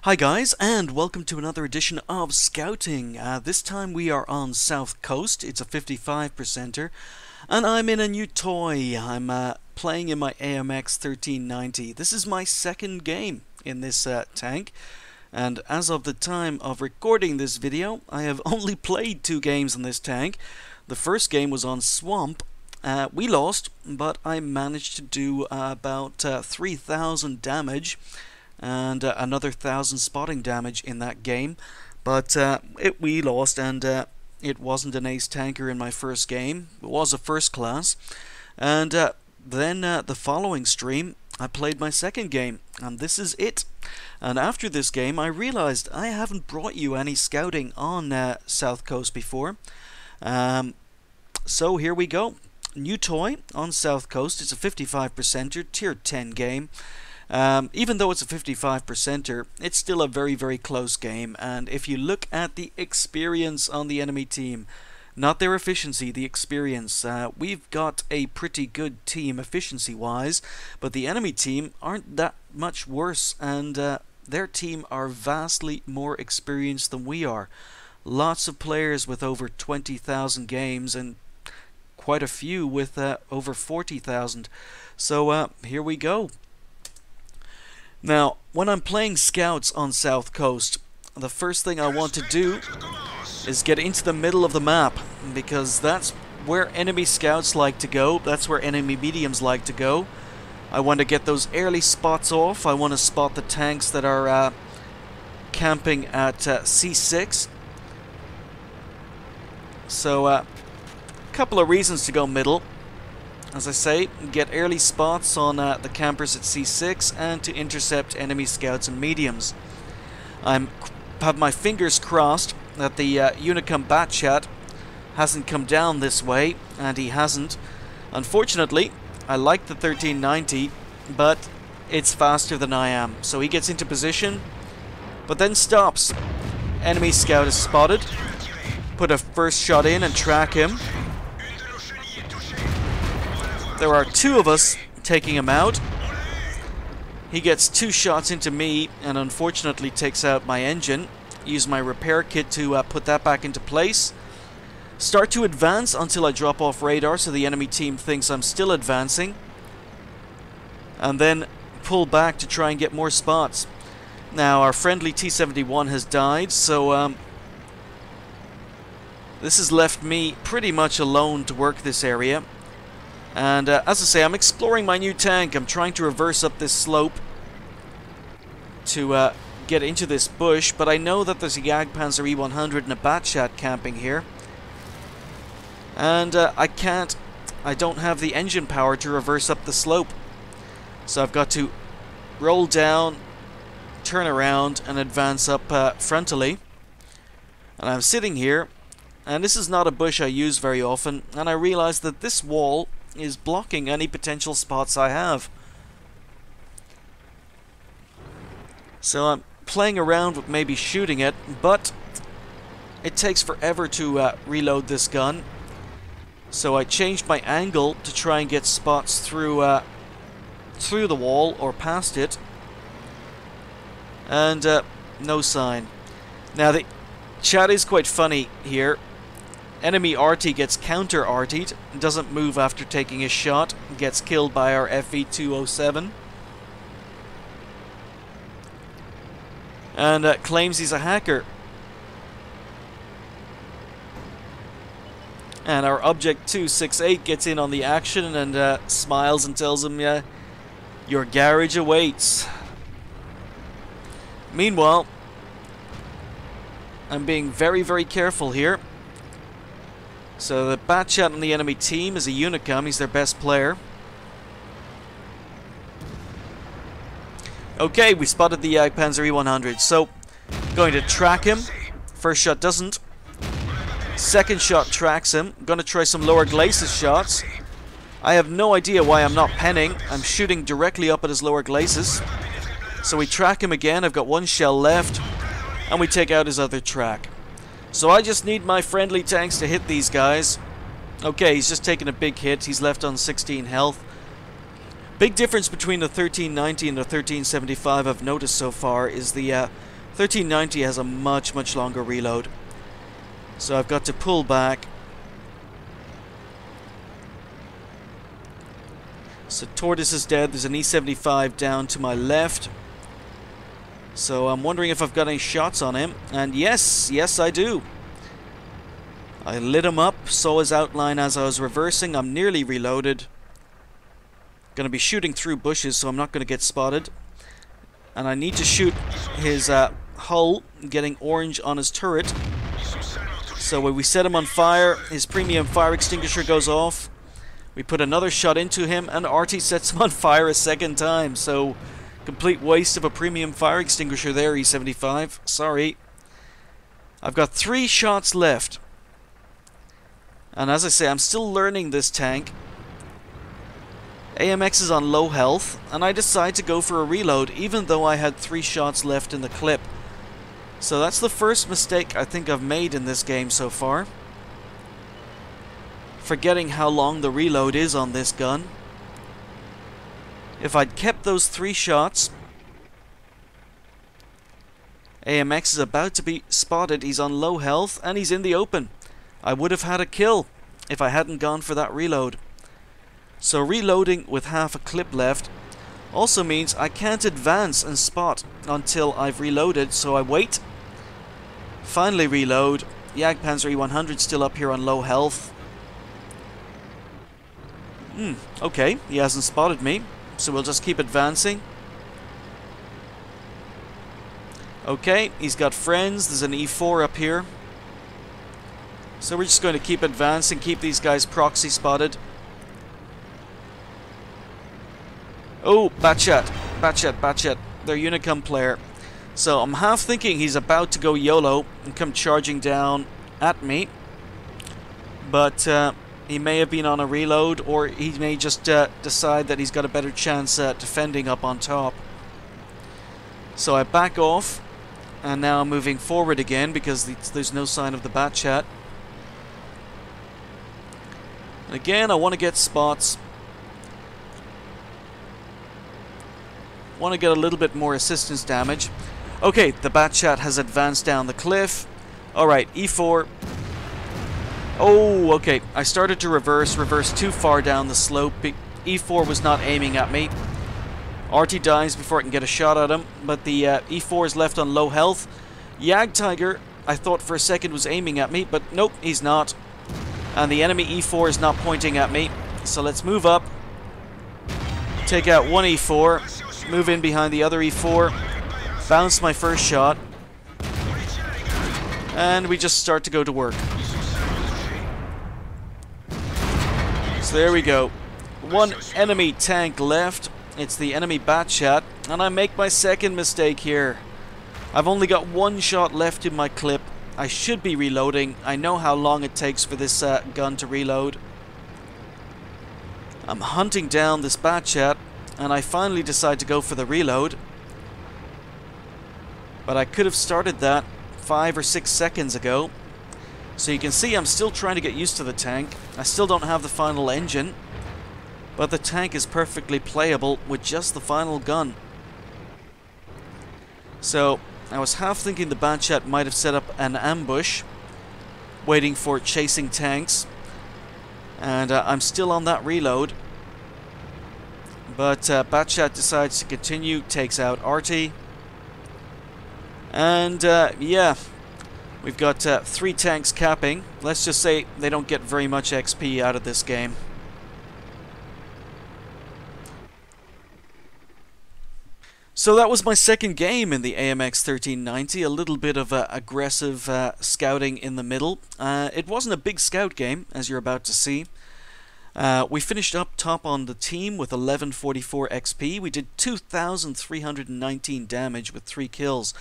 Hi guys, and welcome to another edition of Scouting. This time we are on South Coast. It's a 55%er, and I'm in a new toy. I'm playing in my AMX 1390. This is my second game in this tank, and as of the time of recording this video, I have only played 2 games in this tank. The first game was on Swamp. We lost, but I managed to do about 3,000 damage and another 1,000 spotting damage in that game, but we lost, and it wasn't an ace tanker in my first game. It was a first class, and then the following stream I played my second game, and this is it. And after this game I realized I haven't brought you any scouting on South Coast before, so here we go. New toy on South Coast. It's a 55%er tier 10 game. Even though it's a 55%er, it's still a very close game, and if you look at the experience on the enemy team, not their efficiency, the experience, we've got a pretty good team efficiency wise, but the enemy team aren't that much worse, and their team are vastly more experienced than we are. Lots of players with over 20,000 games, and quite a few with over 40,000. So here we go. Now, when I'm playing scouts on South Coast, the first thing I want to do is get into the middle of the map, because that's where enemy scouts like to go, that's where enemy mediums like to go. I want to get those early spots off. I want to spot the tanks that are camping at C6. So, a couple of reasons to go middle. As I say, get early spots on the campers at C6 and to intercept enemy scouts and mediums. I have my fingers crossed that the Unicum Batchat hasn't come down this way, and he hasn't. Unfortunately, I like the 1390, but it's faster than I am. So he gets into position, but then stops. Enemy scout is spotted. Put a first shot in and track him. There are 2 of us taking him out. He gets 2 shots into me and unfortunately takes out my engine. Use my repair kit to put that back into place. Start to advance until I drop off radar so the enemy team thinks I'm still advancing. And then pull back to try and get more spots. Now our friendly T-71 has died, so this has left me pretty much alone to work this area. And as I say, I'm exploring my new tank. I'm trying to reverse up this slope to get into this bush, but I know that there's a Jagdpanzer E100 and a Batchat camping here. And I don't have the engine power to reverse up the slope. So I've got to roll down, turn around, and advance up frontally. And I'm sitting here, and this is not a bush I use very often, and I realize that this wall is blocking any potential spots I have. So I'm playing around with maybe shooting it, but it takes forever to reload this gun. So I changed my angle to try and get spots through the wall or past it, and no sign. Now the chat is quite funny here. Enemy RT gets counter-RT'd, doesn't move after taking a shot, gets killed by our FV207. And claims he's a hacker. And our Object 268 gets in on the action and smiles and tells him, your garage awaits. Meanwhile, I'm being very careful here. So the Batchat on the enemy team is a Unicum. He's their best player. Okay, we spotted the Jagdpanzer E100. So, going to track him. First shot doesn't. Second shot tracks him. Going to try some lower glacis shots. I have no idea why I'm not penning. I'm shooting directly up at his lower glacis. So we track him again. I've got 1 shell left. And we take out his other track. So I just need my friendly tanks to hit these guys. Okay, he's just taken a big hit. He's left on 16 health. Big difference between the 1390 and the 1375 I've noticed so far is the 1390 has a much longer reload. So I've got to pull back. So Tortoise is dead. There's an E75 down to my left. So I'm wondering if I've got any shots on him. And yes I do. I lit him up, saw his outline as I was reversing. I'm nearly reloaded. Gonna be shooting through bushes, so I'm not gonna get spotted. And I need to shoot his hull, getting orange on his turret. So when we set him on fire, his premium fire extinguisher goes off. We put another shot into him, and Artie sets him on fire a second time. So, complete waste of a premium fire extinguisher there, E75. Sorry. I've got 3 shots left. And as I say, I'm still learning this tank. AMX is on low health, and I decide to go for a reload, even though I had 3 shots left in the clip. So that's the first mistake I think I've made in this game so far. Forgetting how long the reload is on this gun. If I'd kept those 3 shots, AMX is about to be spotted. He's on low health and he's in the open. I would have had a kill if I hadn't gone for that reload. So reloading with half a clip left also means I can't advance and spot until I've reloaded, so I wait. Finally reload. Jagdpanzer E100 still up here on low health. Okay, he hasn't spotted me, so we'll just keep advancing. Okay, he's got friends. There's an E4 up here. So we're just going to keep advancing, keep these guys proxy spotted. Oh, Batchat. Their Unicum player. So I'm half thinking he's about to go YOLO and come charging down at me. But he may have been on a reload, or he may just decide that he's got a better chance at defending up on top. So I back off, and now I'm moving forward again because there's no sign of the Batchat. And again, I want to get spots. Want to get a little bit more assistance damage. Okay, the Batchat has advanced down the cliff. Alright, E4. Oh, okay. I started to reverse too far down the slope. E4 was not aiming at me. Artie dies before I can get a shot at him, but the E4 is left on low health. Jagdtiger, I thought for a second was aiming at me, but nope, he's not. And the enemy E4 is not pointing at me. So let's move up. Take out one E4. Move in behind the other E4. Bounce my first shot. And we just start to go to work. So there we go. One enemy tank left. It's the enemy Batchat. And I make my second mistake here. I've only got one shot left in my clip. I should be reloading. I know how long it takes for this gun to reload. I'm hunting down this Batchat, and I finally decide to go for the reload. But I could have started that 5 or 6 seconds ago. So you can see I'm still trying to get used to the tank. I still don't have the final engine, but the tank is perfectly playable with just the final gun. So I was half thinking the Batchat might have set up an ambush, waiting for chasing tanks. And I'm still on that reload. But Batchat decides to continue, takes out Artie. And yeah, we've got 3 tanks capping. Let's just say they don't get very much XP out of this game. So that was my second game in the AMX 1390, a little bit of aggressive scouting in the middle. It wasn't a big scout game, as you're about to see. We finished up top on the team with 1144 XP. We did 2,319 damage with 3 kills.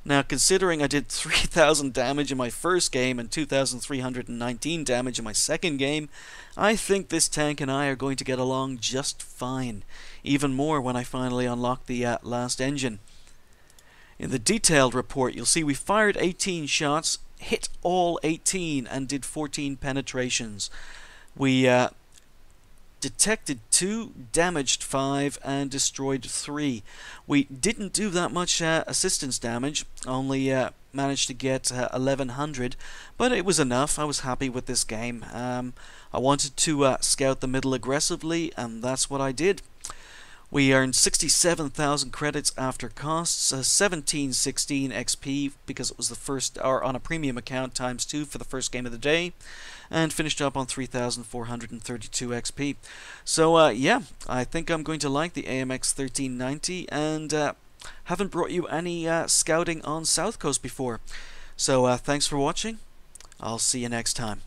Now, considering I did 3,000 damage in my first game and 2,319 damage in my second game, I think this tank and I are going to get along just fine. Even more when I finally unlock the last engine. In the detailed report, you'll see we fired 18 shots, hit all 18, and did 14 penetrations. We detected 2, damaged 5, and destroyed 3. We didn't do that much assistance damage, only managed to get 1100, but it was enough. I was happy with this game. I wanted to scout the middle aggressively, and that's what I did. We earned 67,000 credits after costs, 1716 XP because it was the first, or on a premium account, times 2 for the first game of the day, and finished up on 3,432 XP. So yeah, I think I'm going to like the AMX 1390, and haven't brought you any scouting on South Coast before. So thanks for watching. I'll see you next time.